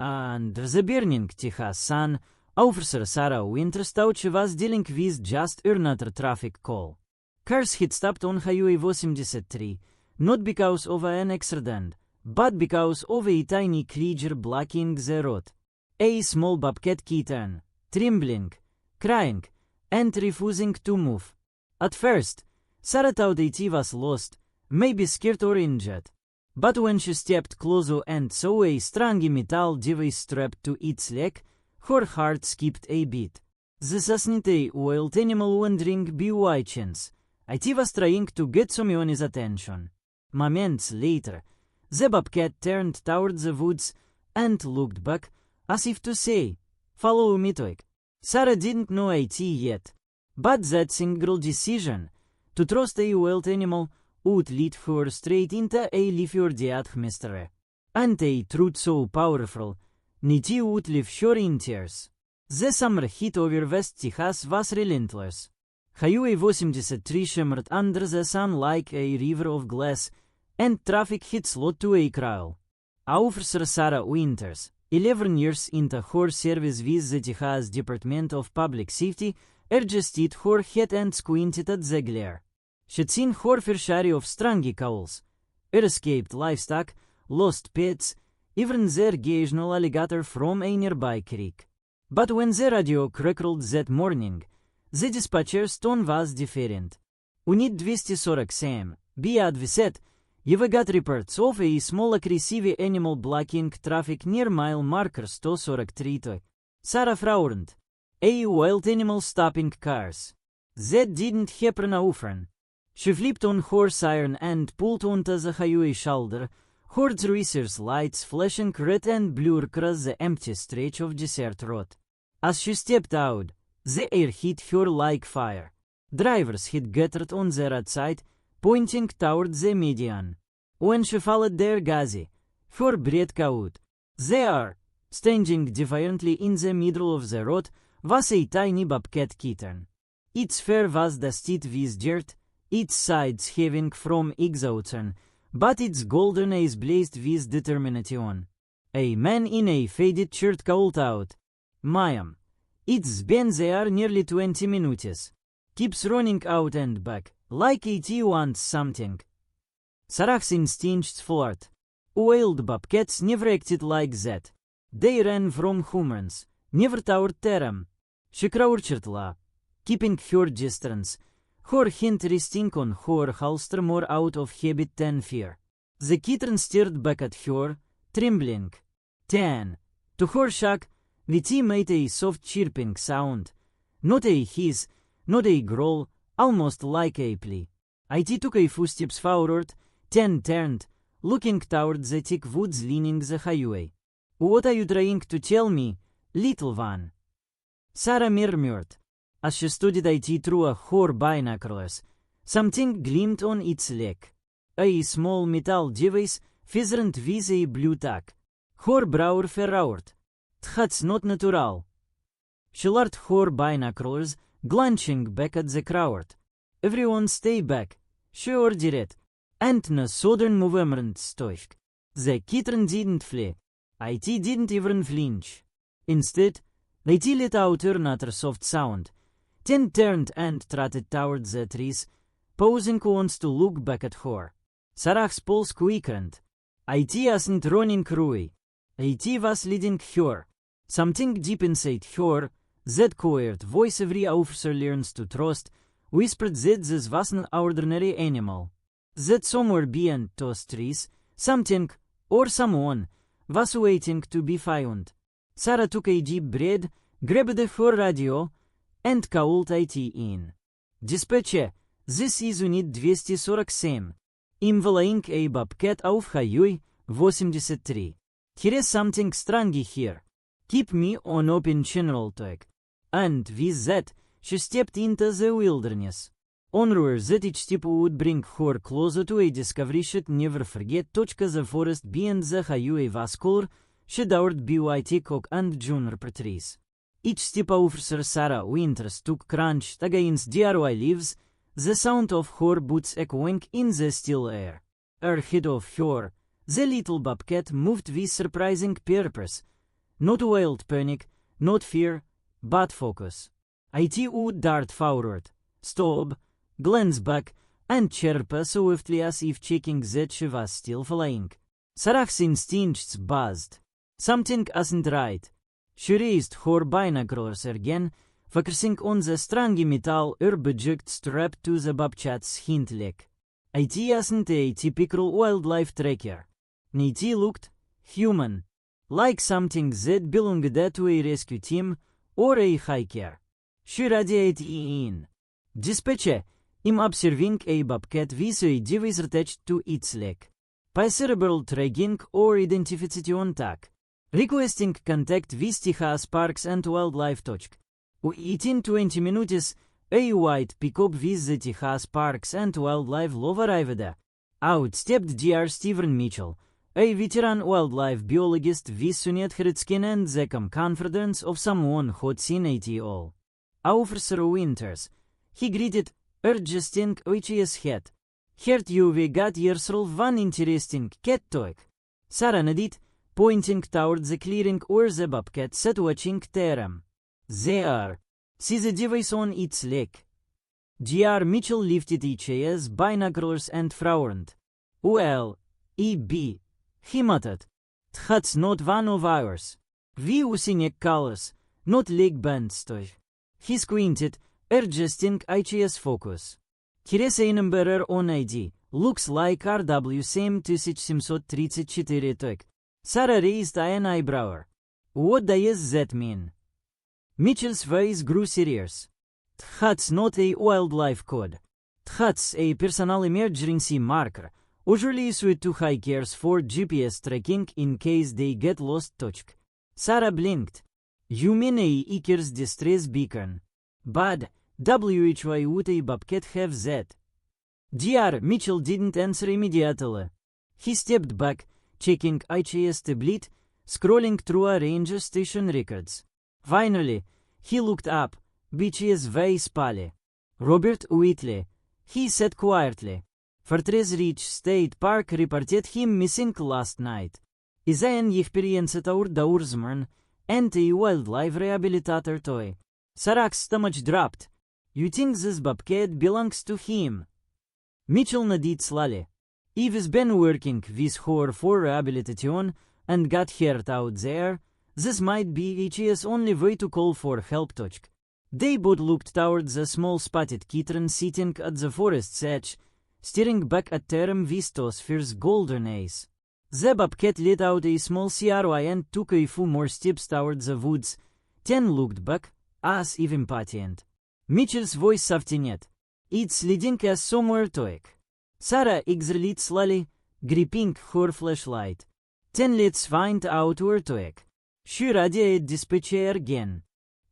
And the burning Ticha sun, Officer Sarah Winter stauche was dealing with just another traffic call. Cars had stopped on Highway 83, not because of an accident, but because of a tiny creature blocking the road. A small bobcat kitten, trembling, crying, and refusing to move. At first, Sarah thought it was lost, maybe scared or injured. But when she stepped closer and saw a strong metal device strapped to its leg, her heart skipped a beat. The fascinating wild animal wondering by chance. It was trying to get someone's attention. Moments later, the bobcat turned towards the woods and looked back, as if to say, "Follow me, Toik." Sarah didn't know it yet, but that single decision, to trust a wild animal, would lead her straight into a life-or death mystery. And a truth so powerful, Niti would leave her in tears. The summer heat over West Texas was relentless. Highway 83 shimmered under the sun like a river of glass, and traffic had slowed to a crawl. Officer Sarah Winters, 11 years into her service with the Texas Department of Public Safety, adjusted her head and squinted at the glare. She'd seen her fair share of strange calls, escaped livestock, lost pets, even the occasional alligator from a nearby creek. But when the radio crackled that morning, the dispatcher's tone was different. Unit 247, be advised, you've got reports of a small aggressive animal blocking traffic near mile marker 143. Sarah frowned. A wild animal stopping cars. That didn't happen often. She flipped on her siren and pulled onto the highway shoulder, her racer's lights flashing red and blue across the empty stretch of desert road. As she stepped out, the air hit her like fire. Drivers had gathered on the roadside, pointing toward the median. When she followed their gaze, her breath caught. There, standing defiantly in the middle of the road, was a tiny bobcat kitten. Its fur was dusted with dirt, its sides heaving from exhaustion, but its golden eyes blazed with determination. A man in a faded shirt called out, "Ma'am, it's been there nearly 20 minutes. Keeps running out and back, like it wants something." Sarah's instincts floored. Wild bobcats never acted like that. They ran from humans, never toward them. She crouched low, keeping her distance, her hand resting on her holster more out of habit than fear. The kitten stared back at her, trembling. Then, to her shock, Viti made a soft chirping sound. Not a hiss, not a growl, almost like a plea. It took a few steps forward, then turned, looking toward the thick woods lining the highway. "What are you trying to tell me, little one?" Sarah murmured. As she studied it through her binoculars, something gleamed on its leg. A small metal device feathered with a blue tack. Her brow furrowed. "That's not natural." She lowered her binoculars, glancing back at the crowd. "Everyone stay back," she ordered. And no sudden movement stopped. The kitten didn't flee. It didn't even flinch. Instead, it let out another soft sound, then turned and trotted towards the trees, pausing once to look back at her. Sarah's pulse quickened. It wasn't running away. It was leading her. Something deep inside her, that quiet voice every officer learns to trust, whispered that this wasn't an ordinary animal. That somewhere beyond those trees, something, or someone, was waiting to be found. Sarah took a deep breath, grabbed her radio, and called IT in. "Dispatcher, this is Unit 247. I'm following a bobcat off Highway 83. There is something strange here. Keep me on open channel talk." And with that, she stepped into the wilderness. Onward that each step would bring her closer to a discovery she'd never forget. The forest beyond the highway was color, shadowed by oak and juniper trees. Each step Officer Sarah Winters took crunched against DRY leaves, the sound of her boots echoing in the still air. Ahead of her, the little bobcat moved with surprising purpose, not wild panic, not fear, but focus. IT would dart forward, stop, glance back, and chirp so swiftly as if checking that she was still flying. Sarah's instincts buzzed. Something isn't right. She raised her binoculars again, focusing on the strange metal object strapped to the bobcat's hind leg. It isn't a typical wildlife tracker. It looked human, like something that belonged to a rescue team or a hiker. She radiated in. Dispatcher, I'm observing a bobcat with a device attached to its leg. By cerebral tracking or identification tag. Requesting contact with Texas Parks and Wildlife. Within 20 minutes, a white pickup with the Texas Parks and Wildlife logo arrived. Out stepped Dr. Stephen Mitchell, a veteran wildlife biologist with sunnight skin and the calm confidence of someone who'd seen it all. Officer Winters, he greeted, adjusting his head. Heard you've got yourself one interesting cat toy. Sarah nodded, pointing toward the clearing where the bobcat sat watching them. There. See the device on its leg. Dr. Mitchell lifted his binoculars and frowned. Well, E.B., he muttered. That's not one of ours. We using colors, not leg bands toy. He squinted, adjusting his focus. Here's a number on ID. Looks like RW same 1734 toy. Sarah raised an eyebrow. What does that mean? Mitchell's face grew serious. That's not a wildlife code. That's a personal emergency marker, usually used to hikers for GPS tracking in case they get lost. Sarah blinked. You mean a hiker's distress beacon? But why would a bobcat have that? Dr. Mitchell didn't answer immediately. He stepped back, checking his tablet, scrolling through a ranger station records. Finally, he looked up, his face pale. Robert Whitley, he said quietly. Fortress Ridge State Park reported him missing last night. Is an experienced outdoorsman and a wildlife rehabilitator toy. Sarah's stomach dropped. You think this bobcat belongs to him? Mitchell nodded slowly. He's been working with her for rehabilitation and got hurt out there. This might be his only way to call for help. They both looked towards the small spotted kitten sitting at the forest's edge, staring back at them with those fierce golden eyes. The bobcat let out a small cry and took a few more steps towards the woods, then looked back, as if impatient. Mitchell's voice softened. It's leading us somewhere to it. Sarah exhaled slowly, gripping her flashlight. Then let's find out where to it. She radiated dispatcher again.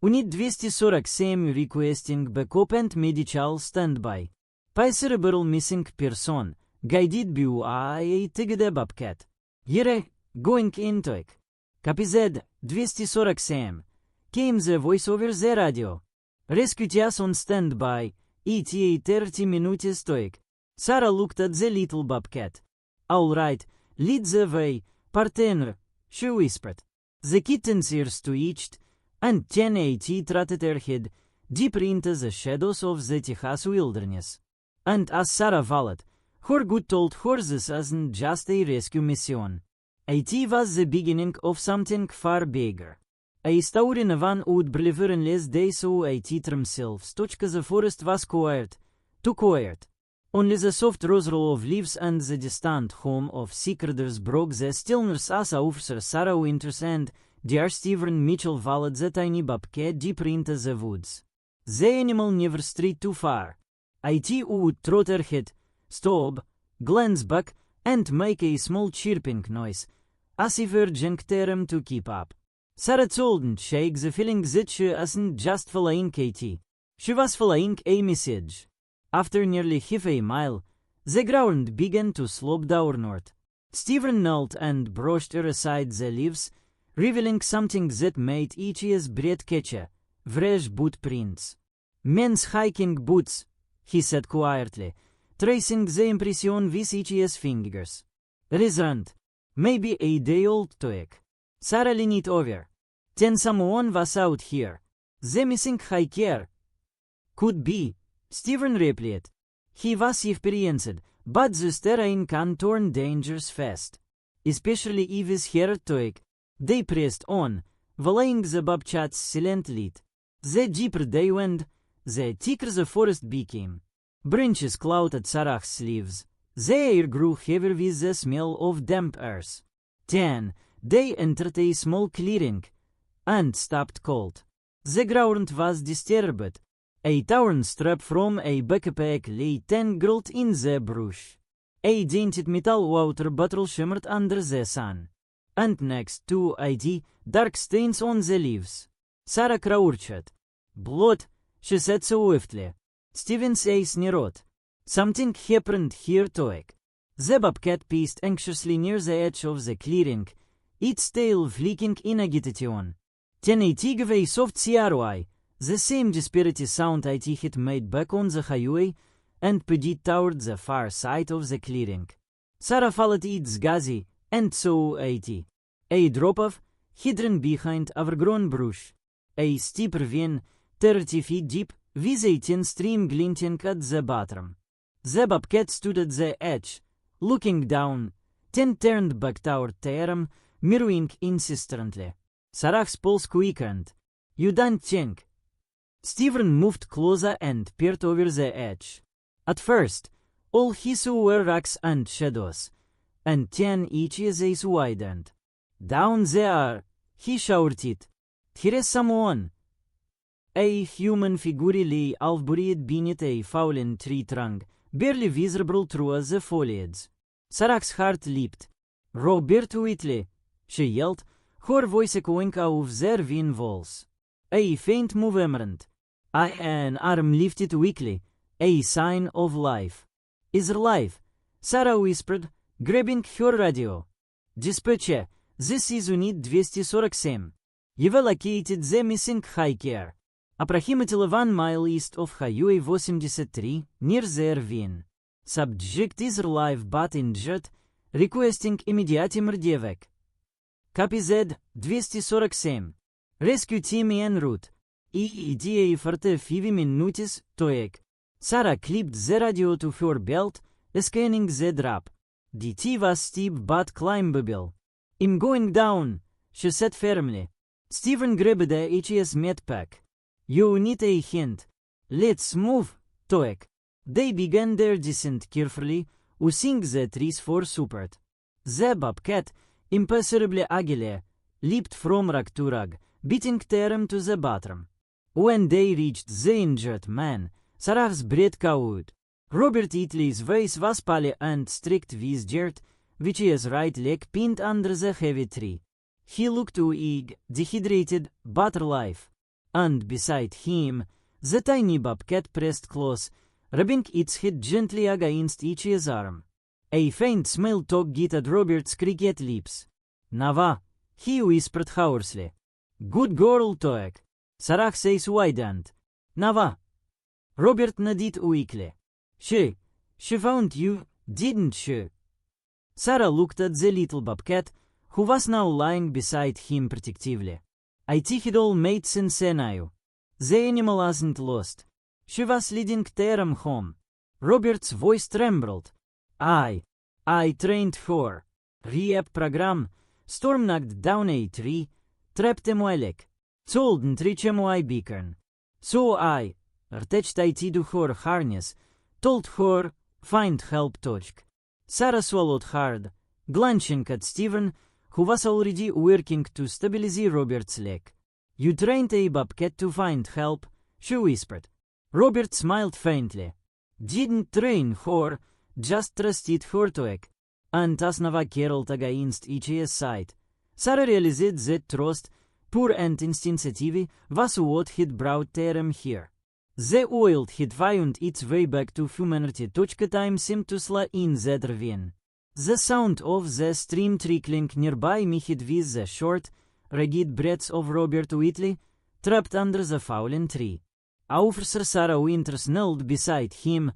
Unit 247 requesting backup and medical standby. By cerebral missing person, guided by a tigde bobcat. Here, going into it. Copy Z, 247. Came the voice over the radio. Rescue us on standby. ETA 30 minutes stoic. Sarah looked at the little bobcat. All right, lead the way, partner, she whispered. The kitten's ears twitched, and 1080 trotted ahead, deeper into the shadows of the Texas wilderness. And as Sarah followed, her gut told her this wasn't just a rescue mission. It was the beginning of something far bigger. A story no one would believe unless they saw it themselves. The forest was quiet, too quiet. Only the soft rustle of leaves and the distant hum of cicadas broke the stillness as Officer Sarah Winters and Dr. Stephen Mitchell followed the tiny bobcat deeper into the woods. The animal never strayed too far. It would trot ahead, stop, glance back, and make a small chirping noise, as if urging them to keep up. Sarah couldn't shake the feeling that she wasn't just following Katie. She was following a message. After nearly half a mile, the ground began to slope downward. Stephen knelt and brushed aside the leaves, revealing something that made his breath catch. Fresh boot prints. Men's hiking boots, he said quietly, tracing the impression with his fingers. Recent, maybe a day old twig. Sarah leaned over. Ten someone was out here. The missing hiker. Could be. Steven replied. He was experienced, but the terrain can turn dangerous fast. Especially if his hair took. They pressed on, following the bobcat's silent lead. The deeper they went, the thicker the forest became. Branches clouded Sarah's leaves. The air grew heavier with the smell of damp earth. Then, they entered a small clearing, and stopped cold. The ground was disturbed. A torn strap from a backpack lay tangled in the brush. A dented metal water bottle shimmered under the sun. And next to it, dark stains on the leaves. Sarah crouched. Blood, she said swiftly. Steven's eyes narrowed. Something happened here too. The bobcat paced anxiously near the edge of the clearing, its tail flicking in agitation. Then it gave a soft CRY, the same disparity sound it had made back on the highway, and pointed toward the far side of the clearing. Sarah followed its gaze, and saw it. A drop of, hidden behind overgrown brush. A steep ravine, 30 feet deep, with a thin stream glinting at the bottom. The bobcat stood at the edge, looking down, then turned back toward Taram, mirroring insistently. Sarah's pulse quickened. You don't think? Steven moved closer and peered over the edge. At first, all he saw were rocks and shadows, and then each eyes widened. Down there, he shouted. Here is someone. A human figure lay half-buried beneath a fallen tree trunk, barely visible through the foliage. Sarah's heart leaped. Robert Whitley, she yelled, her voice echoing off the ravine walls. A faint movement. An arm lifted weakly, a sign of life. Is alive, Sarah whispered, grabbing her radio. Dispatcher, this is Unit 247. You've located the missing hiker. Approximately 1 mile east of Highway 83, near the ravine. Subject is alive but injured, requesting immediate evac. Copy Z 247. Rescue team en route. EEDA 45 minutes toek. Sarah clipped the radio to her belt, scanning the drop. The T was steep but climbable. I'm going down, she said firmly. Steven grabbed the HS medpack. You need a hint. Let's move, Toek. They began their descent carefully, using the trees for support. The bobcat, impossibly agile, leaped from rock to rock, beating Taram to the bottom. When they reached the injured man, Sarah's breath caught. Robert Italy's face was pale and streaked with dirt, which his right leg pinned under the heavy tree. He looked weak, dehydrated, but alive. And beside him, the tiny bobcat pressed close, rubbing its head gently against each's arm. A faint smile tugged at Robert's cricket lips. Nava, he whispered hoarsely. Good girl, Toek. Sarah's eyes widened. Nava. Robert nodded weakly. She found you, didn't she? Sarah looked at the little bobcat, who was now lying beside him protectively. I think it all made sense now. The animal wasn't lost. She was leading Taram home. Robert's voice trembled. I trained her. Rehab program. Storm knocked down a tree, trapped a leg. Told reach my beacon. So I, attached it to her harness, told her, find help touch. Sarah swallowed hard, glancing at Steven, who was already working to stabilize Robert's leg. You trained a bobcat to find help, she whispered. Robert smiled faintly. Didn't train her, just trusted her to act. And as Nava caroled against each's side, Sarah realized that trust, pure and instinctive, was what had brought Taram here. The oil had found its way back to humanity. Time seemed to slow in that ravine. The sound of the stream trickling nearby mixed with the short, ragged breaths of Robert Whitley, trapped under the fallen tree. Officer Sarah Winters knelt beside him,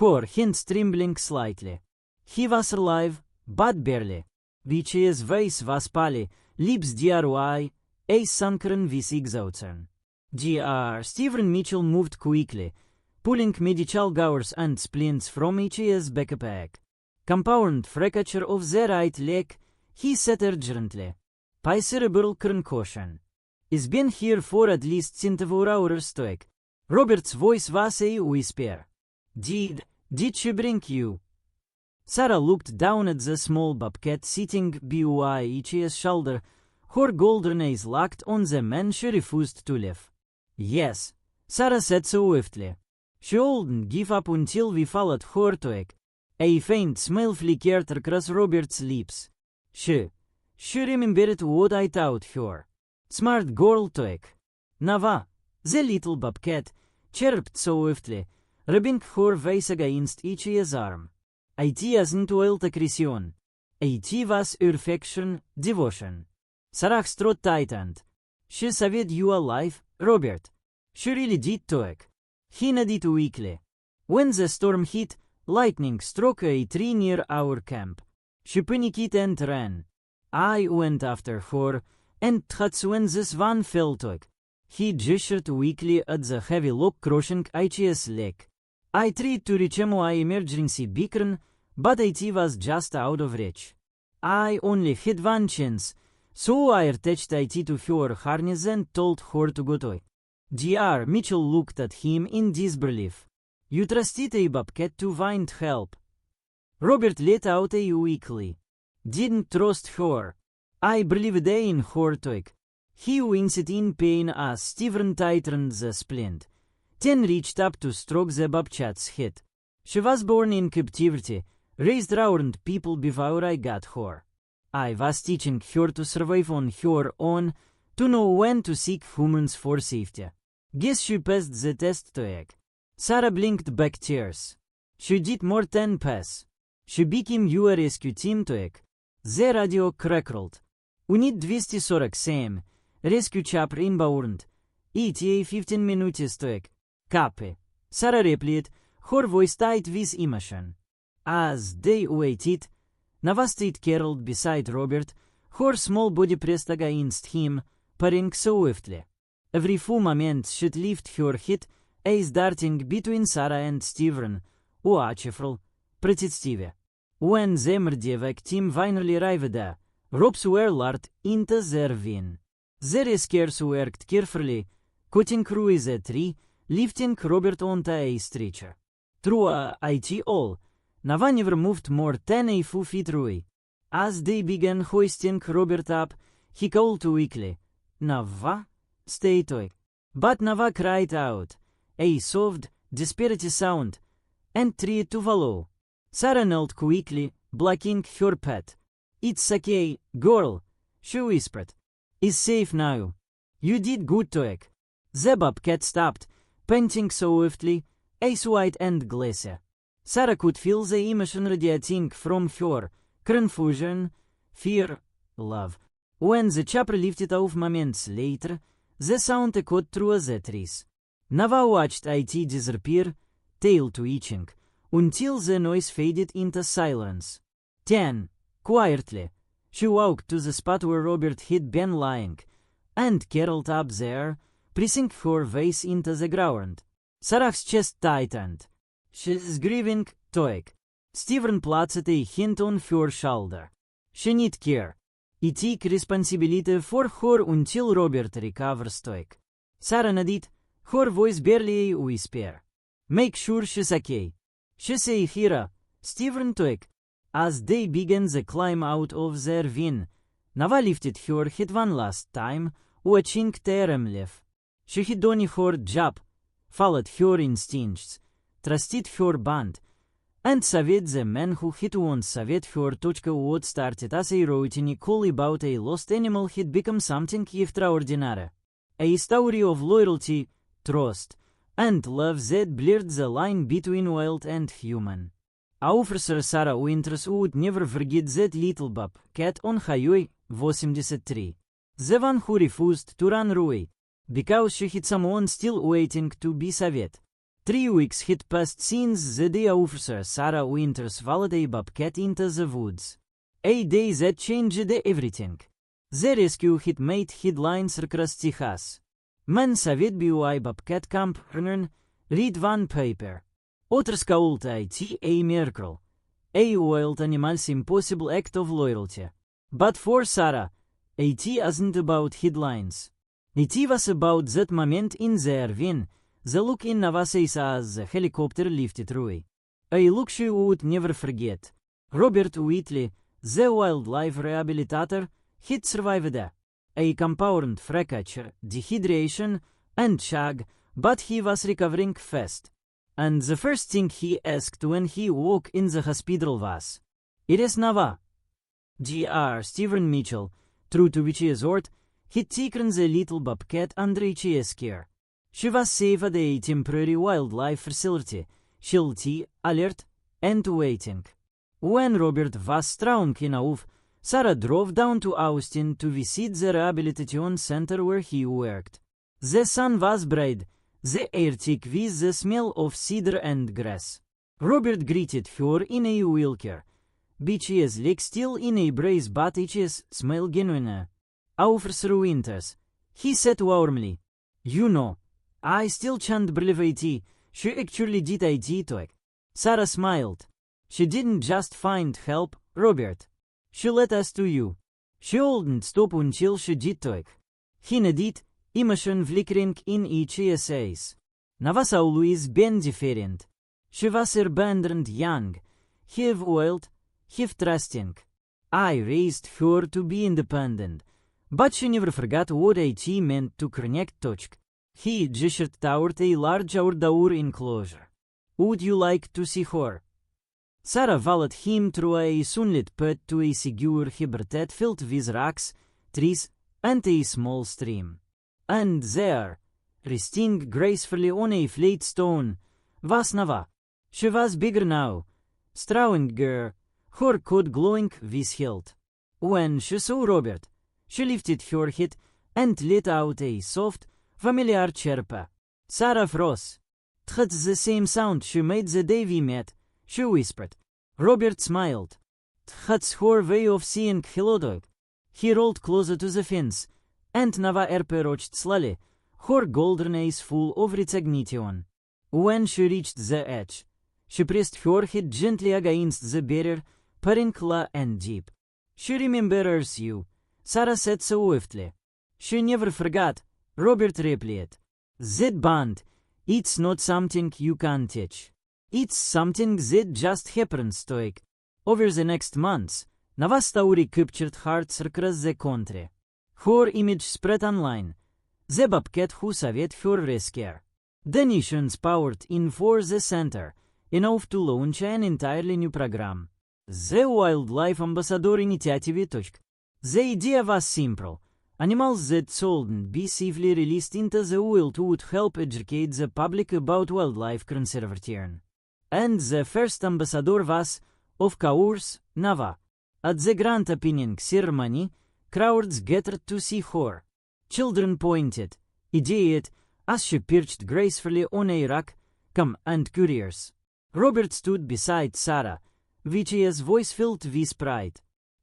her hands trembling slightly. He was alive, but barely. His face was pale, lips dry, a sunkeren vis exoutsern. Stephen Mitchell moved quickly, pulling medical gowers and splints from each his backpack. Compound fracture of the right leg, he said urgently. By cerebral concussion. Is been here for at least 24 hours stoic. Robert's voice was a whisper. Did she bring you? Sarah looked down at the small bobcat sitting by each's shoulder, her golden eyes locked on the man she refused to leave. Yes, Sarah said swiftly. She wouldn't give up until we followed her to it. A faint smile flickered across Robert's lips. She remembered what I taught her. Smart girl toek. Nava, the little bobcat, chirped swiftly, rubbing her face against each's arm. It isn't wild aggression. It was affection, devotion. Sarah's throat tightened. She saved you alive, Robert. She really did toek. He nodded weakly. When the storm hit, lightning struck a tree near our camp. She panicked and ran. I went after her, and that's when this one fell toek. He gestured weakly at the heavy log crushing Ichi's leg. I tried to reach my emergency beacon, but it was just out of reach. I only had one chance, so I attached it to her harness and told her to go to. Dr. Mitchell looked at him in disbelief. You trusted a bobcat to find help. Robert let out a weakly. Didn't trust her. I believed in her toek. He winced in pain as Stephen tightened the splint, then reached up to stroke the bobcat's head. She was born in captivity, raised around people before I got her. I was teaching her to survive on her own, to know when to seek humans for safety. Guess she passed the test toek. Sarah blinked back tears. She did more than pass. She became your rescue team toek. The radio crackled. Unit 247, rescue chapter inbound. ETA 15 minutes toek. Copy. Sarah replied, her voice tight with emotion. As they waited, Nava stayed curled beside Robert, her small body pressed against him, purring swiftly. Every few moments she'd lift her head, eyes darting between Sarah and Stephen, watchful, protective. When the Merdevek team finally arrived there, ropes were lowered into the ravine. The rescuers worked carefully, cutting through the tree, lifting Robert onto a stretcher. Through it all, Nava never moved more than a few feet away. As they began hoisting Robert up, he called weakly, Nava, stay toek. But Nava cried out, a soft, desperate sound, and tried to follow. Sarah knelt quickly, blocking her path. It's okay, girl, she whispered. It's safe now. You did good toek. The bobcat stopped, panting swiftly, eyes wide and glassy. Sarah could feel the emotion radiating from her, confusion, fear, love. When the chopper lifted off moments later, the sound echoed through the trees. Nava watched it disappear, tail twitching, until the noise faded into silence. Then, quietly, she walked to the spot where Robert had been lying, and curled up there, pressing her face into the ground. Sarah's chest tightened. She's grieving, toek. Stephen placed a hand on her shoulder. She need care. I take responsibility for her until Robert recovers, toek. Sarah nodded, her voice barely a whisper. Make sure she's okay. She's a hero, Stephen toek. As they began the climb out of the ravine, Nava lifted her head one last time, watching them leave. She had done her job, followed her instincts, trusted her band, and saved the man who had once saved her. What started as a routine call about a lost animal had become something extraordinary. A story of loyalty, trust, and love that blurred the line between wild and human. Officer Sarah Winters would never forget that little bobcat on Highway 83. The one who refused to run away, because she had someone still waiting to be saved. 3 weeks had passed since the day Officer Sarah Winters followed a bobcat into the woods. A day that changed everything. The rescue hit made headlines across Texas. Men savet bij Bobcat Camp Rnern, read one paper. Others called it a miracle. A wild animal's impossible act of loyalty. But for Sarah, it isn't about headlines. It was about that moment in the ravine, the look in Navasais as the helicopter lifted Rui. A look she would never forget. Robert Whitley, the wildlife rehabilitator, had survived a compound fracture, dehydration, and shag, but he was recovering fast. And the first thing he asked when he woke in the hospital was, "It is Nava." Gr. Stephen Mitchell, true to which word, had taken the little bobcat under his care. She was safe at a temporary wildlife facility, sheltered, alert, and waiting. When Robert was strong enough, Sarah drove down to Austin to visit the rehabilitation center where he worked. The sun was bright, the air thick with the smell of cedar and grass. Robert greeted her in a wheelchair. Bitch's legs still in a brace, but his smile genuine. Officer Winters, he said warmly. "You know, I still can't believe it. She actually did it." Sarah smiled. "She didn't just find help, Robert. She led us to you. She wouldn't stop until she did it." He nodded, emotion flickering in each eyes. Navas always been different. She was abandoned young, half wild, half trusting. I raised her to be independent, but she never forgot what it meant to connect. He gestured toward a large outdoor enclosure. "Would you like to see her?" Sarah followed him through a sunlit path to a secure habitat filled with rocks, trees, and a small stream. And there, resting gracefully on a flat stone, was Nava. She was bigger now, stronger, her coat glowing with health. When she saw Robert, she lifted her head and let out a soft, familiar chirp. "Sarah froze. That's the same sound she made the day we met," she whispered. Robert smiled. "That's her way of saying hello, dog." He rolled closer to the fence, and Nava approached slowly, her golden eyes full of recognition. When she reached the edge, she pressed her head gently against the barrier, purring low and deep. "She remembers you," Sarah said softly. "She never forgot," Robert replied. "That bond, it's not something you can teach. It's something that just happens to it." Over the next months, Nava's story captured hearts across the country. Her image spread online. The bobcat who saved her rescue. Donations poured in for the center, enough to launch an entirely new program. The Wildlife Ambassador Initiative. The idea was simple. Animals that shouldn't be safely released into the wild would help educate the public about wildlife conservation. And the first ambassador was, of course, Nava. At the grand opening ceremony, crowds gathered to see her. Children pointed, idioted, as she perched gracefully on a rock, "Come and curious." Robert stood beside Sarah, his voice filled with pride.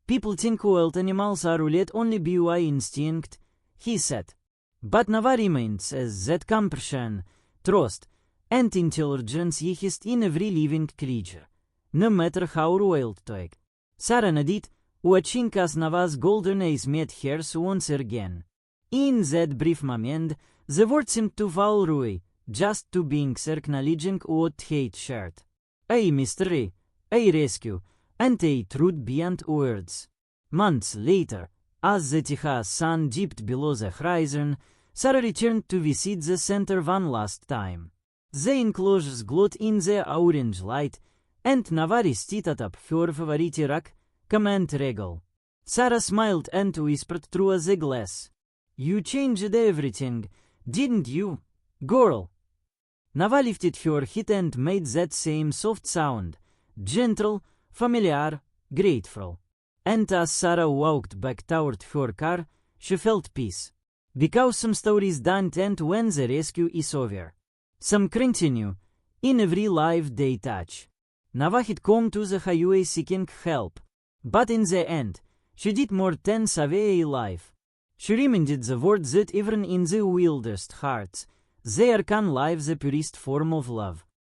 "People think wild animals are led only by instinct," he said. "But Nava remains as that compassion, trust, and intelligence exist in every living creature, no matter how wild to it." Sarah nodded, watching as Nava's golden eyes met hers once again. In that brief moment, the words seemed to fall away, just two beings acknowledging what hate shared. A mystery, a rescue, and a truth beyond words. Months later, as the Texas sun dipped below the horizon, Sarah returned to visit the center one last time. The enclosures glowed in the orange light, and Nava rested atop her favorite rock, Command Regal. Sarah smiled and whispered through the glass. "You changed everything, didn't you, girl?" Nava lifted her head and made that same soft sound, gentle, familiar, grateful. And as Sarah walked back toward her car, she felt peace. Because some stories don't end when the rescue is over. Some continue, in every life they touch. Nava had come to the highway seeking help, but in the end, Shedit more ten savei life. Shurimendid the word zit even in the wildest hearts. They are can live the purest form of love.